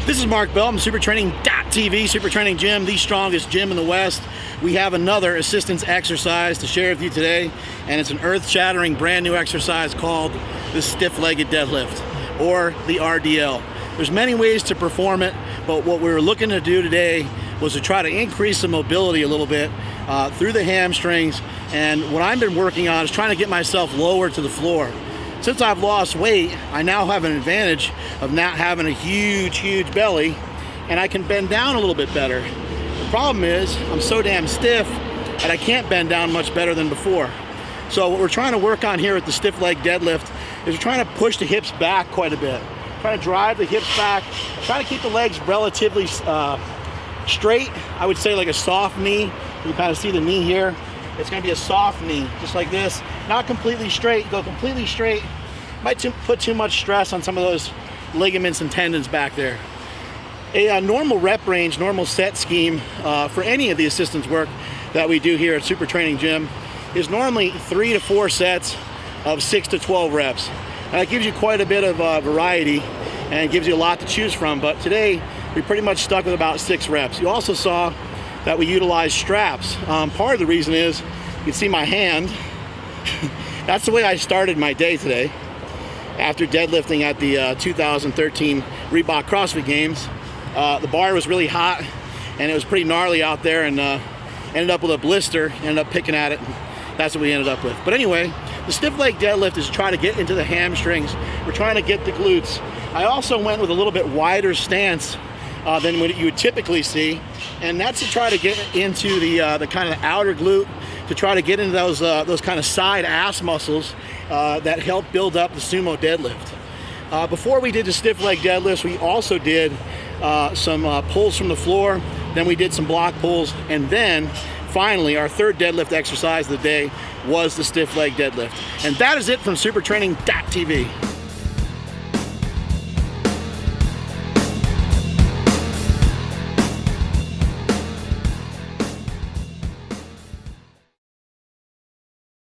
This is Mark Bell. I'm supertraining.tv, Super Training Gym, the strongest gym in the West. We have another assistance exercise to share with you today, and it's an earth-shattering brand new exercise called the stiff-legged deadlift, or the RDL. There's many ways to perform it, but what we were looking to do today was to try to increase the mobility a little bit through the hamstrings, and what I've been working on is trying to get myself lower to the floor. Since I've lost weight, I now have an advantage of not having a huge belly, and I can bend down a little bit better. The problem is I'm so damn stiff that I can't bend down much better than before. So what we're trying to work on here at the stiff leg deadlift is we're trying to push the hips back quite a bit. Trying to drive the hips back, trying to keep the legs relatively straight. I would say like a soft knee. You kind of see the knee here. It's going to be a soft knee, just like this. Not completely straight. Go completely straight. Might put too much stress on some of those ligaments and tendons back there. A normal rep range, normal set scheme for any of the assistance work that we do here at Super Training Gym is normally 3 to 4 sets of 6 to 12 reps. And that gives you quite a bit of variety and gives you a lot to choose from. But today, we pretty much stuck with about 6 reps. You also saw that we utilize straps. Part of the reason is, you can see my hand. That's the way I started my day today. After deadlifting at the 2013 Reebok CrossFit Games, the bar was really hot and it was pretty gnarly out there, and ended up with a blister, ended up picking at it. That's what we ended up with. But anyway, the stiff leg deadlift is trying to get into the hamstrings. We're trying to get the glutes. I also went with a little bit wider stance than what you would typically see, and that's to try to get into the kind of outer glute, to try to get into those kind of side ass muscles that help build up the sumo deadlift. Before we did the stiff leg deadlifts, we also did some pulls from the floor, then we did some block pulls, and then finally our third deadlift exercise of the day was the stiff leg deadlift. And that is it from supertraining.tv.